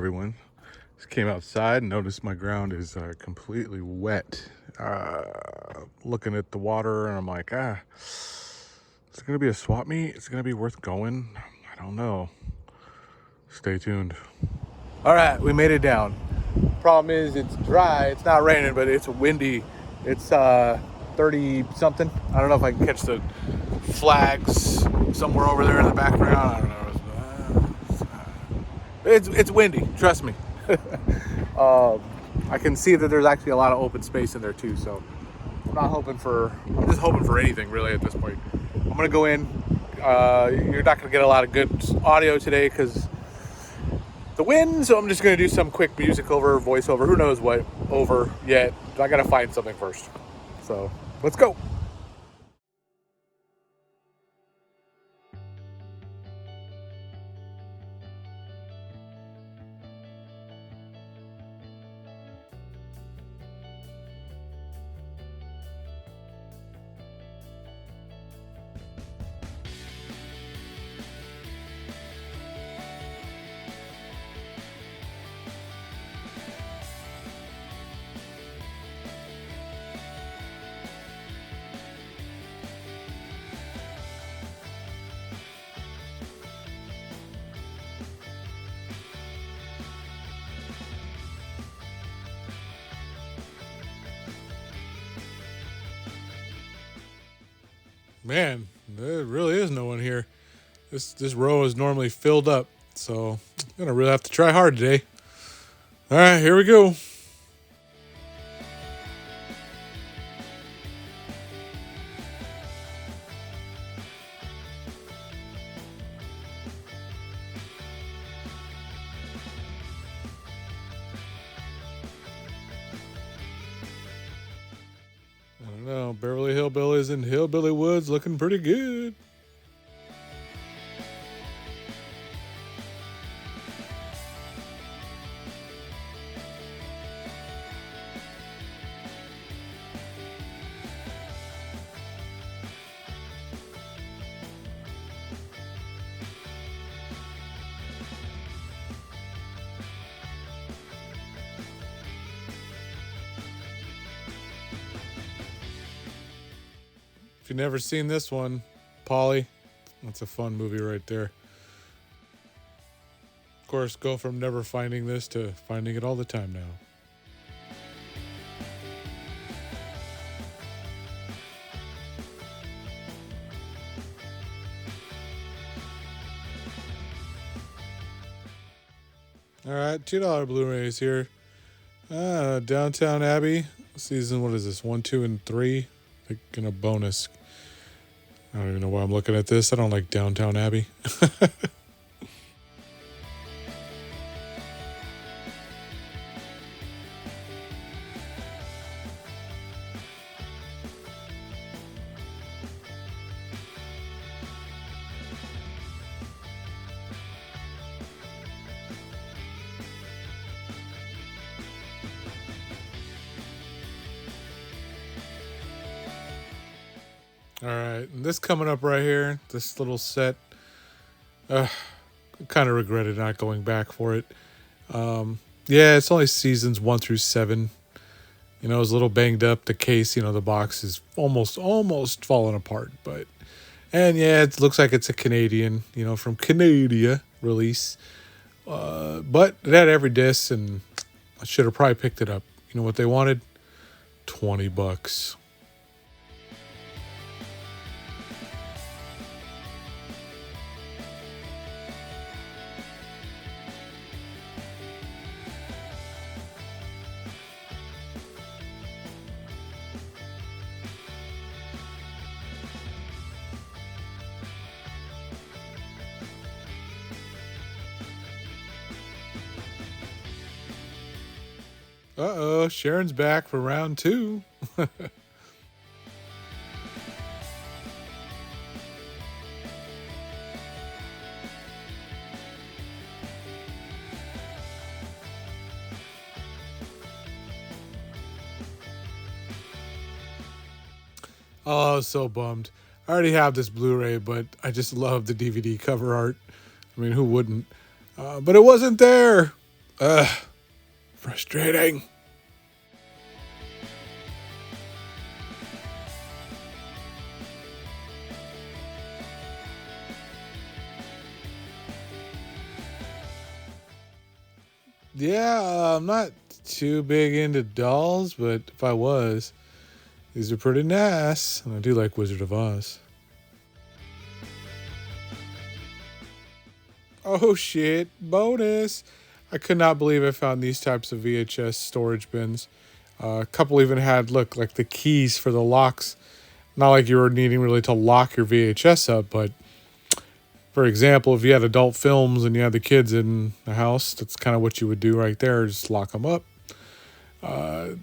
everyone. Just came outside and noticed my ground is completely wet. Looking at the water, and I'm like, is it going to be a swap meet? Is it going to be worth going? I don't know. Stay tuned. All right, we made it down. Problem is, it's dry. It's not raining, but it's windy. It's 30 something. I don't know if I can catch the flags somewhere over there in the background. I don't know. It's windy. Trust me. I can see that there's actually a lot of open space in there too. So I'm just hoping for anything really at this point. I'm gonna go in. You're not gonna get a lot of good audio today because the wind. So I'm just gonna do some quick music over, voiceover. Who knows what over yet? I gotta find something first. So let's go. Man, there really is no one here. This row is normally filled up, so I'm gonna really have to try hard today. All right, here we go. I don't know, Beverly Hillbillies and Hillbilly Woods looking pretty good. If you've never seen this one, Polly, that's a fun movie right there. Of course, go from never finding this to finding it all the time now. All right, $2 Blu-rays here. Downtown Abbey, season, what is this, 1, 2, and 3? Like in a bonus. I don't even know why I'm looking at this. I don't like Downtown Abbey. All right, and this coming up right here, this little set. Kind of regretted not going back for it. Yeah, it's only seasons 1 through 7. You know, it was a little banged up. The case, the box is almost falling apart. And yeah, it looks like it's a Canadian, from Canada release. But it had every disc, and I should have probably picked it up. You know what they wanted? $20. Uh-oh, Sharon's back for round 2. Oh, I was so bummed. I already have this Blu-ray, but I just love the DVD cover art. I mean, who wouldn't? But it wasn't there. Ugh, frustrating. Yeah, I'm not too big into dolls, but if I was, these are pretty nice. And I do like Wizard of Oz. Oh shit, bonus! I could not believe I found these types of VHS storage bins. A couple even had, look, like the keys for the locks. Not like you were needing really to lock your VHS up, but for example, if you had adult films and you had the kids in the house, that's kind of what you would do right there. Just lock them up.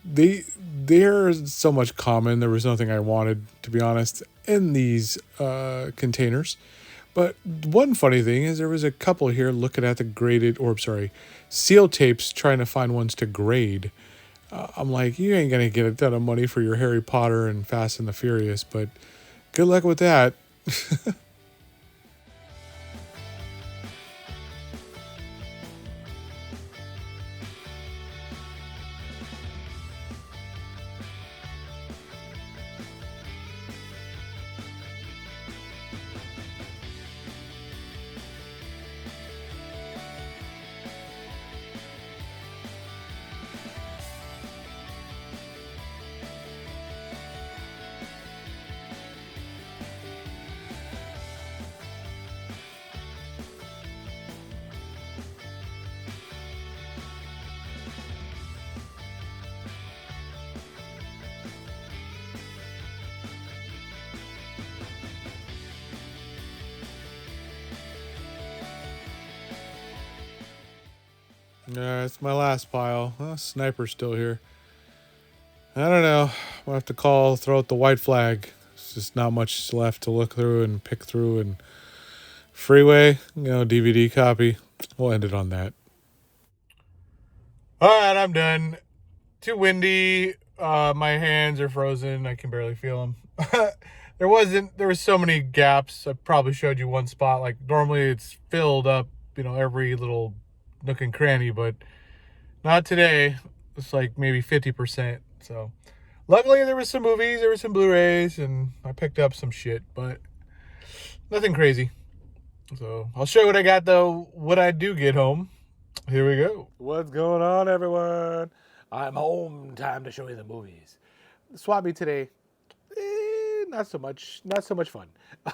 They they're so much common. There was nothing I wanted, to be honest, in these containers. But one funny thing is there was a couple here looking at the graded, or sorry, seal tapes, trying to find ones to grade. I'm like, you ain't gonna get a ton of money for your Harry Potter and Fast and the Furious, but good luck with that. It's my last pile. Sniper's still here. I don't know. We'll have to throw out the white flag. There's just not much left to look through and pick through. And Freeway, DVD copy. We'll end it on that. All right, I'm done. Too windy. My hands are frozen. I can barely feel them. There was so many gaps. I probably showed you one spot. Like normally it's filled up, every little nook and cranny, but not today. It's like maybe 50%. So luckily there was some movies, there were some Blu-rays, and I picked up some shit, but nothing crazy. So I'll show you what I got though when I do get home. Here we go. What's going on, everyone? I'm home. Time to show you the movies. Swap me today. Not so much. Not so much fun.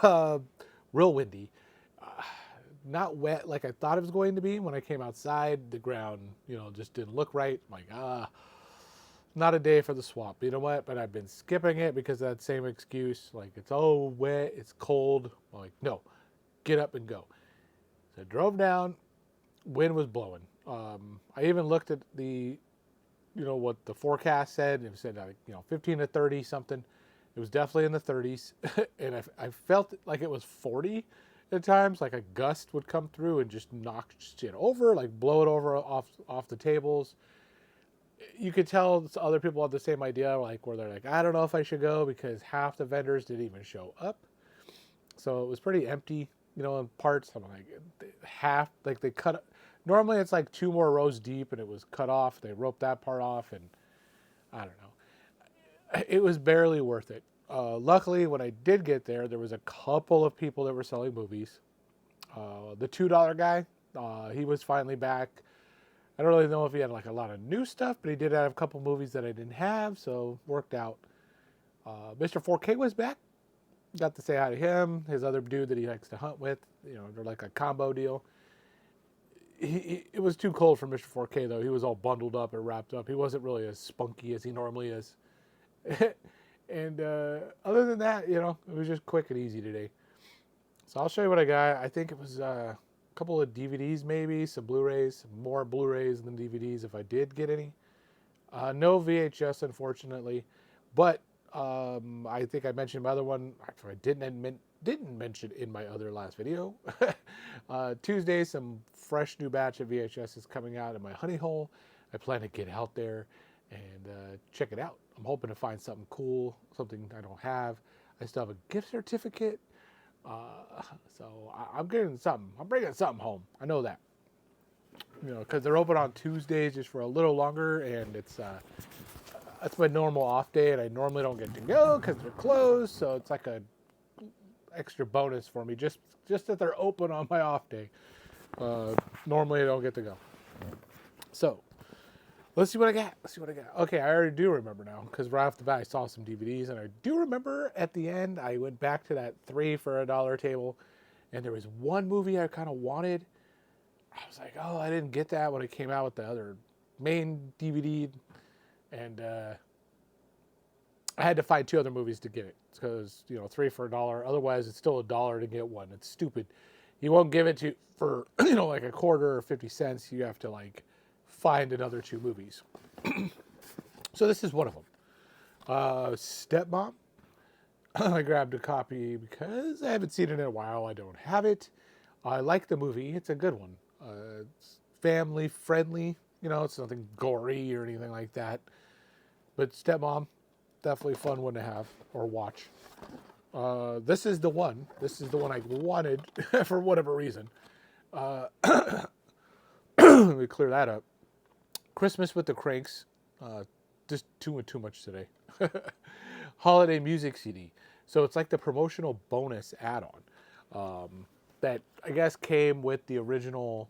Uh, Real windy. Not wet like I thought it was going to be. When I came outside, the ground, just didn't look right. I'm like, not a day for the swap. You know what? But I've been skipping it because of that same excuse. Like, it's all wet, it's cold. I'm like, no, get up and go. So I drove down. Wind was blowing. I even looked at what the forecast said. It said, 15 to 30 something. It was definitely in the 30s. And I felt like it was 40 at times. Like a gust would come through and just knock shit over, like blow it over off the tables. You could tell other people had the same idea, like where they're like, I don't know if I should go because half the vendors didn't even show up. So it was pretty empty, in parts. I'm like, half, like they cut. Normally it's like two more rows deep and it was cut off. They roped that part off and I don't know. It was barely worth it. Luckily, when I did get there, there was a couple of people that were selling movies. The $2 guy, he was finally back. I don't really know if he had like a lot of new stuff, but he did have a couple movies that I didn't have, so worked out. Mr. 4K was back. Got to say hi to him. His other dude that he likes to hunt with. They're like a combo deal. It was too cold for Mr. 4K though. He was all bundled up and wrapped up. He wasn't really as spunky as he normally is. And other than that, it was just quick and easy today. So I'll show you what I got. I think it was a couple of DVDs maybe, some Blu-rays, more Blu-rays than DVDs if I did get any. No VHS, unfortunately. But I think I mentioned my other one. I didn't mention in my other last video. Tuesday, some fresh new batch of VHS is coming out in my honey hole. I plan to get out there and check it out. I'm hoping to find something cool, something I don't have. I still have a gift certificate. So I'm getting something. I'm bringing something home. I know that. You know, because they're open on Tuesdays just for a little longer, and it's that's my normal off day, and I normally don't get to go because they're closed. So it's like a extra bonus for me just that they're open on my off day. Normally I don't get to go. So let's see what I got. Let's see what I got. Okay, I already do remember now because right off the bat I saw some DVDs, and I do remember at the end I went back to that 3 for $1 table, and there was one movie I kind of wanted. I was like, oh, I didn't get that when it came out with the other main DVD, and I had to find 2 other movies to get it because 3 for $1. Otherwise, it's still $1 to get one. It's stupid. He won't give it to for like a quarter or 50 cents. You have to like find another 2 movies. So this is one of them. Stepmom. I grabbed a copy because I haven't seen it in a while. I don't have it. I like the movie. It's a good one. It's family friendly. It's nothing gory or anything like that. But Stepmom, definitely fun one to have or watch. This is the one. This is the one I wanted for whatever reason. Let me clear that up. Christmas with the Cranks. Just too much today. Holiday music CD. So it's like the promotional bonus add-on that I guess came with the original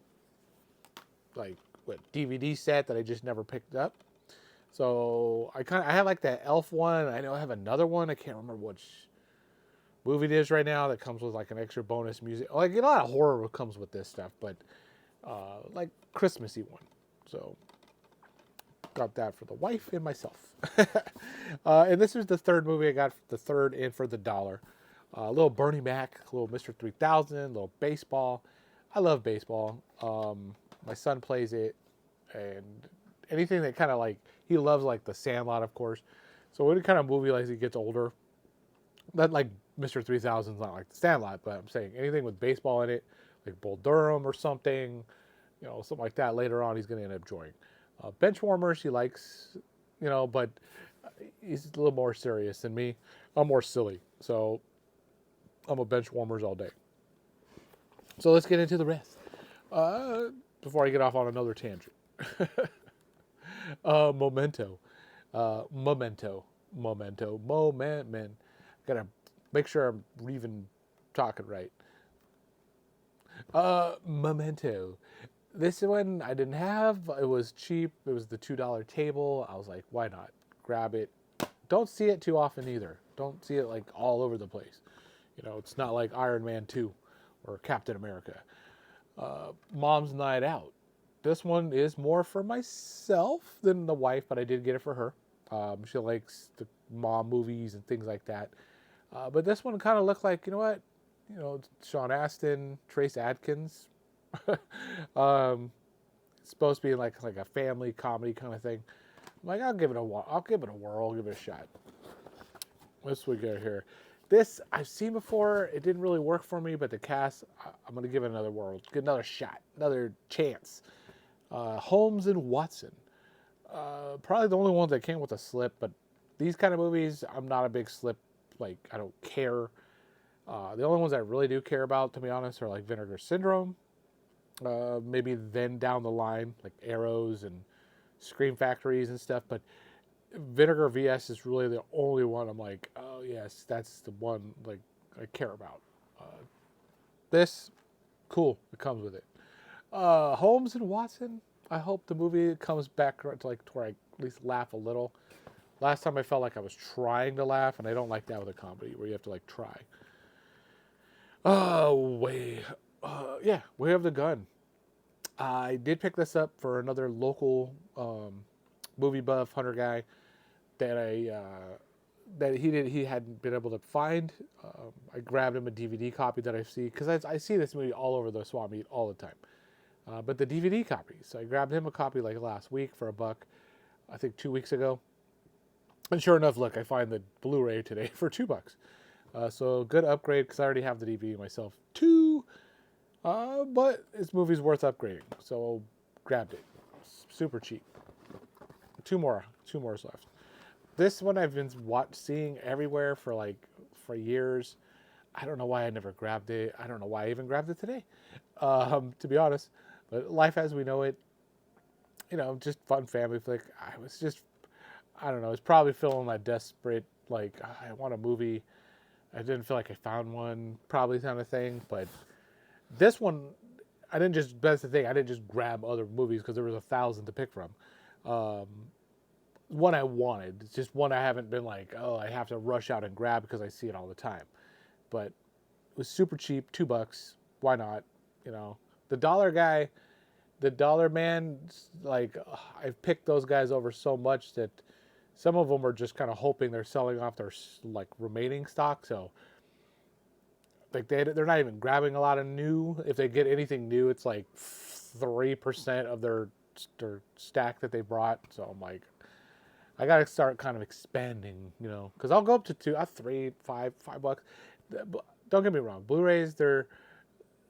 DVD set that I just never picked up. So I have like that Elf one. I know I have another one. I can't remember which movie it is right now that comes with like an extra bonus music. Like a lot of horror comes with this stuff, but like Christmassy one. So got that for the wife and myself. And this is the third movie I got, the third in for the $1. A little Bernie Mac, a little Mr. 3000, a little baseball. I love baseball. My son plays it, and anything that kind of like, he loves like The Sandlot, of course. So any kind of movie as he gets older, not like Mr. 3000 is not like The Sandlot, but I'm saying anything with baseball in it, like Bull Durham or something, something like that later on, he's going to end up enjoying. Benchwarmers he likes, but he's a little more serious than me. I'm more silly, so I'm a Benchwarmers all day. So let's get into the rest. Before I get off on another tangent. Memento. Memento. Gotta make sure I'm even talking right. Memento. This one I didn't have. It was cheap. It was the $2 table. I was like, why not? Grab it. Don't see it too often either. Don't see it like all over the place. It's not like Iron Man 2 or Captain America. Mom's Night Out. This one is more for myself than the wife, but I did get it for her. She likes the mom movies and things like that. But this one kind of looked like, Sean Astin, Trace Adkins. It's supposed to be like a family comedy kind of thing. I'm like, I'll give it a whirl. I'll give it a shot. What's we got here? This I've seen before. It didn't really work for me, but the cast, I'm gonna give it another whirl. Get another shot, another chance. Holmes and Watson. Probably the only ones that came with a slip, but these kind of movies, I'm not a big slip. Like, I don't care. The only ones I really do care about, to be honest, are like Vinegar Syndrome. Maybe then down the line, like Arrows and Scream Factories and stuff. But Vinegar VS is really the only one I'm like, oh yes, that's the one like I care about. This, cool, it comes with it. Holmes and Watson. I hope the movie comes back to like to where I at least laugh a little. Last time I felt like I was trying to laugh, and I don't like that with a comedy where you have to like try. Way of the Gun. I did pick this up for another local movie buff hunter guy that he hadn't been able to find. I grabbed him a DVD copy that I see because I see this movie all over the swap meet all the time. But the DVD copy, so I grabbed him a copy like last week for $1. I think 2 weeks ago. And sure enough, look, I find the Blu-ray today for $2. So good upgrade because I already have the DVD myself too. But this movie's worth upgrading, so grabbed it. Super cheap. Two more left. This one I've been seeing everywhere for years. I don't know why I never grabbed it. I don't know why I even grabbed it today, to be honest. But Life as We Know It, just fun family flick. I don't know, it's probably feeling my desperate, like, I want a movie. I didn't feel like I found one, probably kind of thing. But this one, that's the thing, I didn't just grab other movies because there was 1,000 to pick from. Um, One I wanted. It's just one I haven't been like, oh, I have to rush out and grab because I see it all the time. But it was super cheap, $2. Why not? You know, the dollar guy, the dollar man, like I've picked those guys over so much that some of them are just kind of hoping they're selling off their like remaining stock. So like they're not even grabbing a lot of new. If they get anything new, it's like 3% of their stack that they brought. So I'm like, I gotta start kind of expanding, because I'll go up to two, three, $5. Don't get me wrong, Blu-rays they're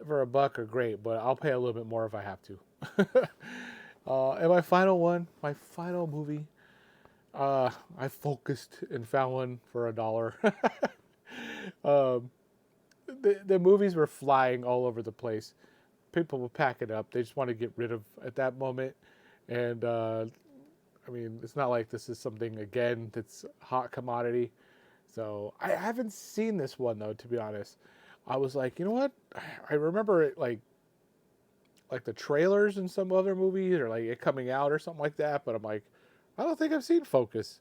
for $1 are great, but I'll pay a little bit more if I have to. And my final movie, I focused and found one for $1. um, the movies were flying all over the place. People will pack it up. They just want to get rid of at that moment, and I mean, it's not like this is something again that's hot commodity. So I haven't seen this one though, to be honest. I was like, you know what? I remember it like the trailers in some other movies or like it coming out or something like that. But I'm like, I don't think I've seen Focus.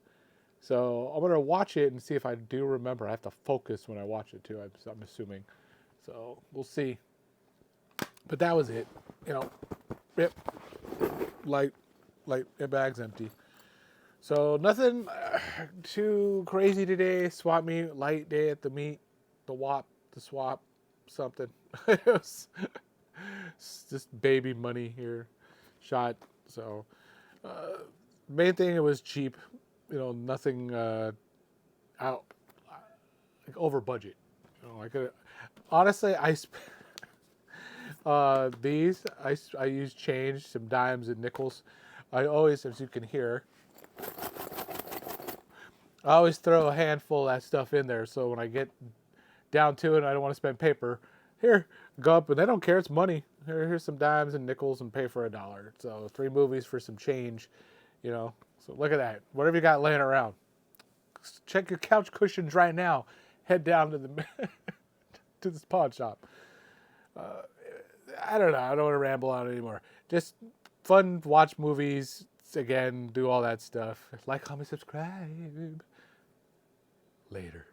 So I'm gonna watch it and see if I do remember. I have to focus when I watch it too. I'm assuming. So we'll see. But that was it. Yep. Light, bag's empty. So nothing too crazy today. Swap meet, light day at the meet, the swap, something. It was just baby money here, shot. So main thing, it was cheap. Nothing out like over budget. I could honestly these I use change, some dimes and nickels. I always, as you can hear, I always throw a handful of that stuff in there. So when I get down to it, I don't want to spend paper. Here, go up, and they don't care. It's money. Here's some dimes and nickels, and pay for $1. So 3 movies for some change, So look at that. Whatever you got laying around, check your couch cushions right now. Head down to the to this pawn shop. I don't know. I don't want to ramble on anymore. Just fun, watch movies. Again, do all that stuff. Like, comment, subscribe. Later.